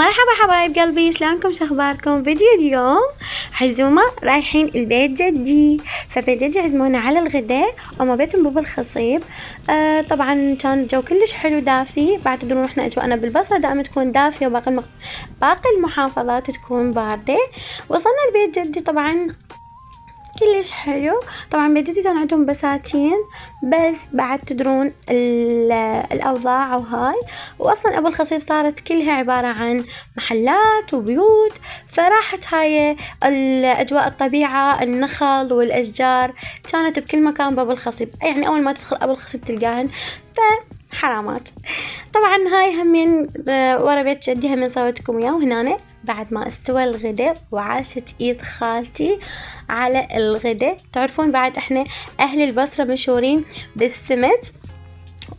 مرحبا حبايب قلبي، شلونكم؟ شخباركم؟ فيديو اليوم عزومة، رايحين البيت جدي. فبيت جدي عزمونا على الغداء وما بيتهم بابا الخصيب. طبعا كان الجو كلش حلو دافي. بعد تدرون احنا اجواءنا بالبصرة دائما تكون دافية باقي المحافظات تكون باردة. وصلنا البيت جدي طبعا كلش حلو. طبعا بيت جدي كان عندهم بساتين، بس بعد تدرون الأوضاع وهاي، وأصلا أبو الخصيب صارت كلها عبارة عن محلات وبيوت، فراحت هاي الأجواء الطبيعة، النخل والأشجار كانت بكل مكان بأبو الخصيب. يعني أول ما تدخل أبو الخصيب تلقاهن حرامات. طبعا هاي همين ورا بيت جدي همين صورتكم وياه. وهنا بعد ما استوى الغداء وعاشت ايد خالتي على الغداء. تعرفون بعد احنا اهل البصرة مشهورين بالسمك،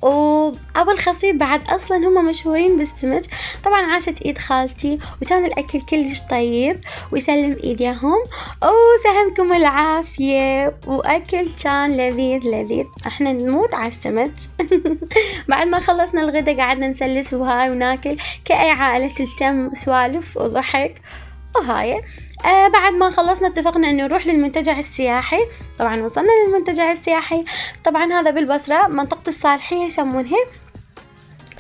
وابو الخصيب بعد اصلا هم مشهورين بالسمك. طبعا عاشت ايد خالتي وكان الاكل كلش طيب ويسلم ايديهم وسهمكم العافية، واكل كان لذيذ لذيذ. احنا نموت على السمك. بعد ما خلصنا الغدا قعدنا نسلس وهاي وناكل كأي عائلة، تلتم سوالف وضحك وهاي. بعد ما خلصنا اتفقنا انه نروح للمنتجع السياحي. طبعا وصلنا للمنتجع السياحي، طبعا هذا بالبصرة منطقة الصالحية يسمونها.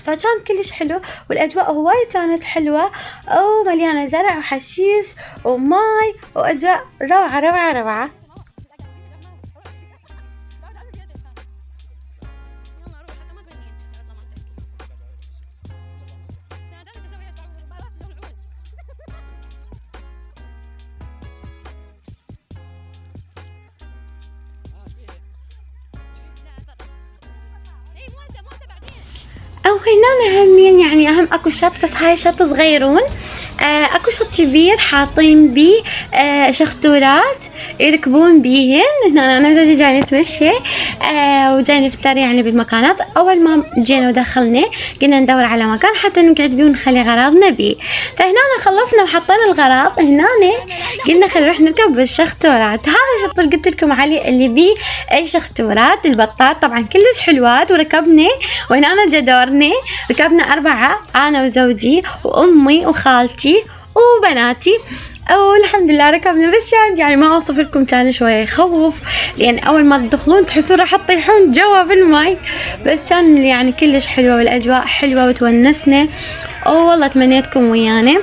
فكان كلش حلو والاجواء هواي كانت حلوة ومليانة زرع وحشيش وماي واجواء روعة روعة روعة. او هنا همين يعني اهم اكو شط، بس هاي شط صغيرون. اكو شط كبير حاطين بيه شخطورات يركبون بيهن. هنا انا زوجي جاي نتمشى وجاي نفطر يعني بالمكانات. اول ما جينا ودخلنا قلنا ندور على مكان حتى نقعد بيه ونخلي غراضنا بيه. فهنا خلصنا وحطينا الغراض هنا، قلنا خلينا نروح نركب بالشخطورات. هذا الشط اللي قلت لكم عليه اللي بيه الشخطورات البطات، طبعا كلش حلوات. وركبنا وهنا جدورنا، ركبنا 4، انا وزوجي وامي وخالتي وبناتي، والحمد لله ركبنا. بس كان يعني ما اوصف لكم، كان شويه يخوف لان اول ما تدخلون تحسون راح تطيحون جوا بالماء. بس كان يعني كلش حلوه والاجواء حلوه وتونسنا، والله تمنيتكم ويانا.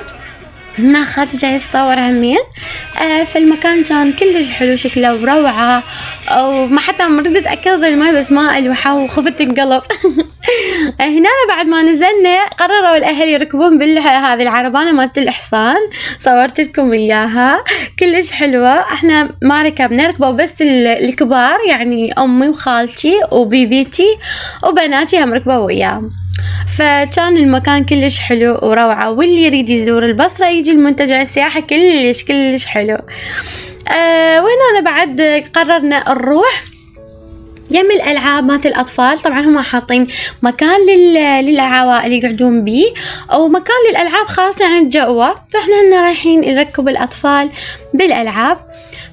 هنا خالتي جاي تصور همين. فالمكان كان كلش حلو شكله وروعة، وما حتى ردت أكل الماء بس ما ألوحة وخفت انقلب. هنا بعد ما نزلنا قرروا الأهل يركبون هذه العربانة مالت الحصان، صورت لكم إياها كلش حلوة. احنا ما ركبنا، ركبوا بس الكبار يعني أمي وخالتي وبيبيتي وبناتي هم ركبوا وياهم. فكان المكان كلش حلو وروعة، واللي يريد يزور البصرة يجي المنتجع السياحي كلش كلش حلو. وهنا أنا بعد قررنا نروح يم الألعاب مات الأطفال. طبعا هم حاطين مكان للعوائل يقعدون بيه ومكان للألعاب خاصة عن جوا. فإحنا هنا رايحين نركب الأطفال بالألعاب.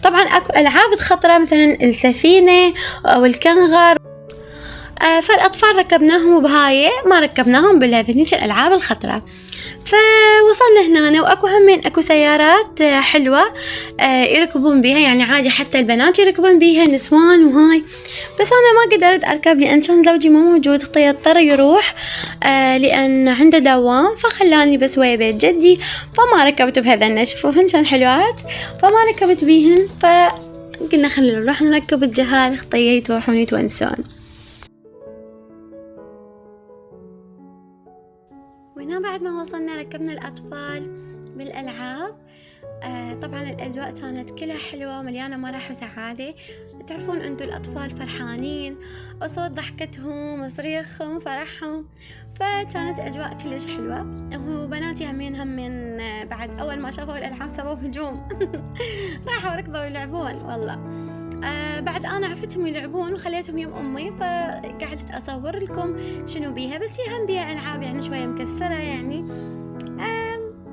طبعا أكو ألعاب خطرة مثلا السفينة والكنغر. فالأطفال ركبناهم بهاي، ما ركبناهم بالهذنيش الألعاب الخطرة. فوصلنا هنا واكو همين اكو سيارات حلوة يركبون بيها، يعني عادي حتى البنات يركبون بيها نسوان وهاي. بس انا ما قدرت اركب لان كان زوجي مو موجود، اضطر يروح لان عنده دوام، فخلاني بس ويا بيت جدي. فما ركبت بهذا، شوفوهن كان حلوات، فما ركبت بيهن. فقلنا خلينا نروح نركب الجهال خطية يتروحون يتونسون. وهنا بعد ما وصلنا ركبنا الأطفال بالألعاب. طبعا الأجواء كانت كلها حلوة ومليانة مرح وسعادة. تعرفون أنتوا الأطفال فرحانين وصوت ضحكتهم وصريخهم وفرحهم، فكانت أجواء كلش حلوة. وبناتي همين بعد أول ما شافوا الألعاب سووا هجوم. راحوا ركضوا يلعبون والله. بعد أنا عفتهم يلعبون وخليتهم يم أمي، فقعدت أصور لكم شنو بيها. بس هي هم بيها ألعاب يعني شوية مكسرة، يعني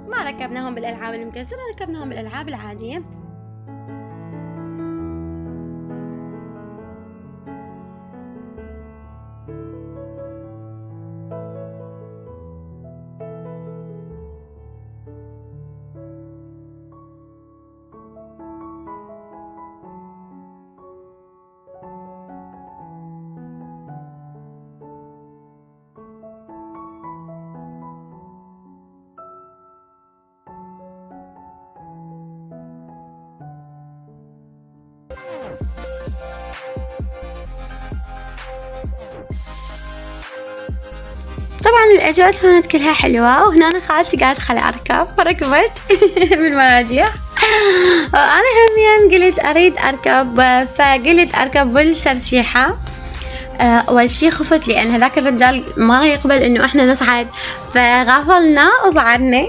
ما ركبناهم بالألعاب المكسرة، ركبناهم بالألعاب العادية. طبعا الأجواء كانت كلها حلوة، وهنا أنا خالتي قالت خلي أركب، فركبت بالمراجيح. وأنا همين قلت أريد أركب، فقلت أركب بالسرسيحة. أول شي خفت لأن هذاك الرجال ما يقبل إنه إحنا نصعد، فغافلنا وصعدنا.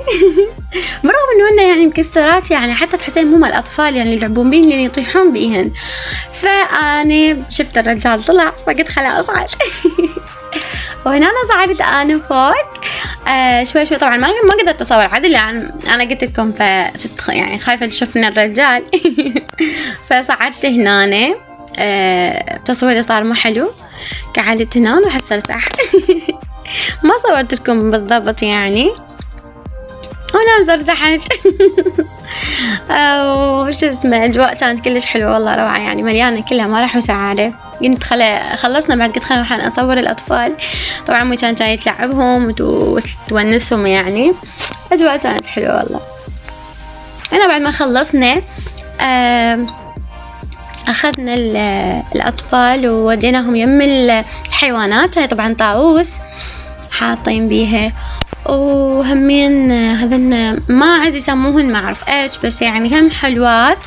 برغم إنه إنه يعني مكسرات، يعني حتى تحسين هم الأطفال يعني يلعبون بيهن يعني يطيحون بيهن. فأنا شفت الرجال طلع فقلت خلا أصعد. وهنا أنا صعدت أنا فوق. شوي شوي طبعا ما قدرت أصور عدل، يعني أنا قلت لكم فشت يعني خايفة تشوفنا الرجال. فصعدت هنا. تصويري صار مو حلو، قعدت هنا وحسرسح. ما صورت لكم بالضبط يعني، وانا زرزحت. وش اسمه اجواء كانت كلش حلوه والله، روعه يعني، مليانه كلها مرح وسعاده. قلت خلصنا بعد قلت خلينا نروح نصور الاطفال. طبعا مو كان جاي تلعبهم وتونسهم يعني، اجواء كانت حلوه والله. انا بعد ما خلصنا أخذنا الأطفال ووديناهم يم الحيوانات. هاي طبعا طاووس حاطين بيها، وهمين هذن ما عاد يسموهن ما أعرف إيش، بس يعني هم حلوات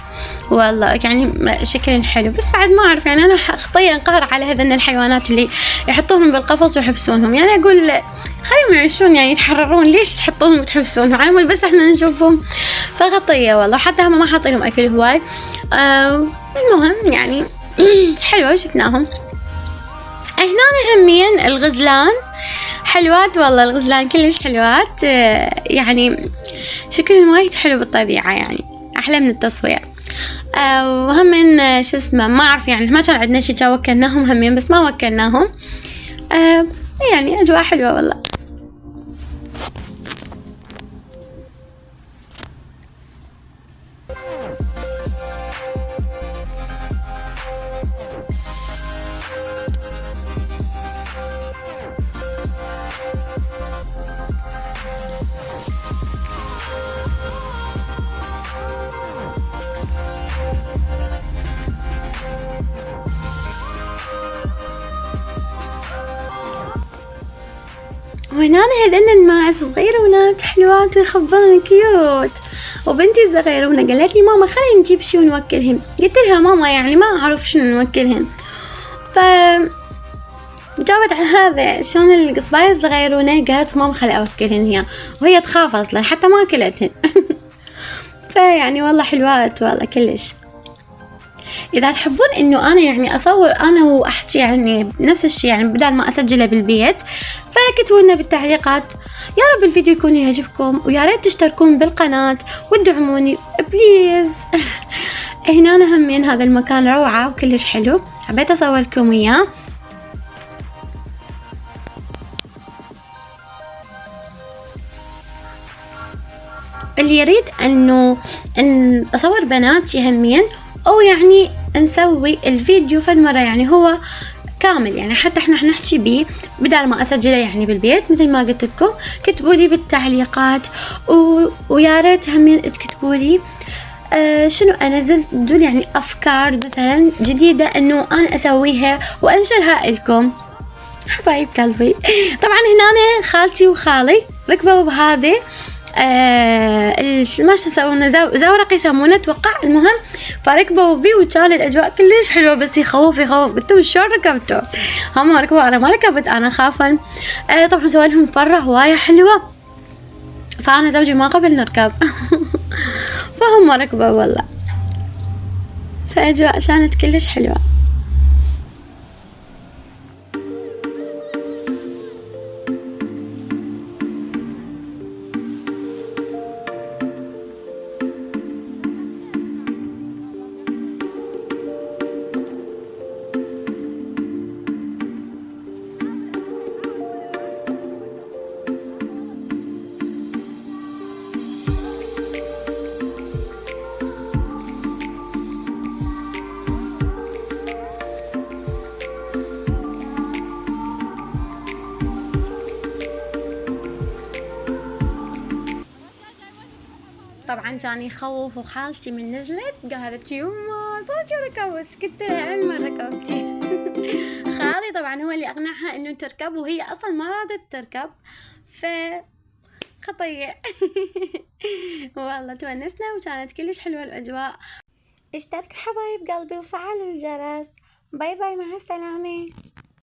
والله، يعني شكل حلو. بس بعد ما أعرف يعني، أنا خطية انقهر على هذن الحيوانات اللي يحطوهم بالقفص ويحبسونهم. يعني أقول خليهم يعيشون يعني يتحررون، ليش تحطوهم وتحبسونهم على مود بس إحنا نشوفهم؟ فخطية والله. حتى هم ما حاطينهم أكل هواي. المهم يعني حلوة شفناهم. هنا همين الغزلان حلوات والله، الغزلان كلش حلوات. يعني شكلهم وايد حلو بالطبيعة، يعني أحلى من التصوير. وهمين شو اسمه ما أعرف يعني، ما كان عندنا شي وكلناهم همين، بس ما وكلناهم. يعني أجواء حلوة والله. وهنا هذن الماعز صغيرونات حلوات ويخبرن كيوت. وبنتي الصغيرونة قالت لي ماما خلينا نجيب شي ونوكلهم. قلت لها ماما يعني ما أعرف شنو نوكلهم. جاوبت عن هذا شلون القصباية الصغيرونة، قالت ماما خلي أوكلهن هي، وهي تخاف أصلا حتى ما أكلتهن. فيعني والله حلوات والله كلش. إذا تحبون إنه أنا يعني أصور أنا وأحكي يعني نفس الشيء، يعني بدل ما أسجله بالبيت، فكتبوا لنا بالتعليقات. يا رب الفيديو يكون يعجبكم، ويا ريت تشتركون بالقناة وتدعموني بليز. هنا أنا همين هذا المكان روعة وكلش حلو، حبيت أصور لكم إياه. اللي يريد إنه أصور بناتي همين، أو يعني نسوي الفيديو فد مرة يعني هو كامل، يعني حتى احنا نحكي بيه بدل ما أسجله يعني بالبيت مثل ما قلت لكم، كتبوا لي بالتعليقات. ويا ريت همين تكتبوا لي شنو أنزل دول يعني أفكار مثلا جديدة إنه أنا أسويها وأنشرها لكم حبايب قلبي. طبعا هنا خالتي وخالي ركبوا بهذه ما يسمونه زورق يسمونه اتوقع. المهم فركبوا بي وكان الاجواء كلش حلوه، بس يخوف. قلتوا شلون ركبتوا؟ هم ركبوا انا ما ركبت، انا خافا. طبعا سوى لهم فره هوايه حلوه، فانا زوجي ما قبل نركب. فهم ركبوا والله، فاجواء كانت كلش حلوه. طبعا كان يخوف، وخالتي من نزلت قالت يما صوتي ركبت، قلت لها علما ركبتي. خالي طبعا هو اللي اقنعها انه تركب، وهي اصلا ما رادت تركب، ف خطية. والله تونسنا وكانت كلش حلوة الاجواء. اشتركوا حبايب قلبي وفعلوا الجرس. باي باي، مع السلامة.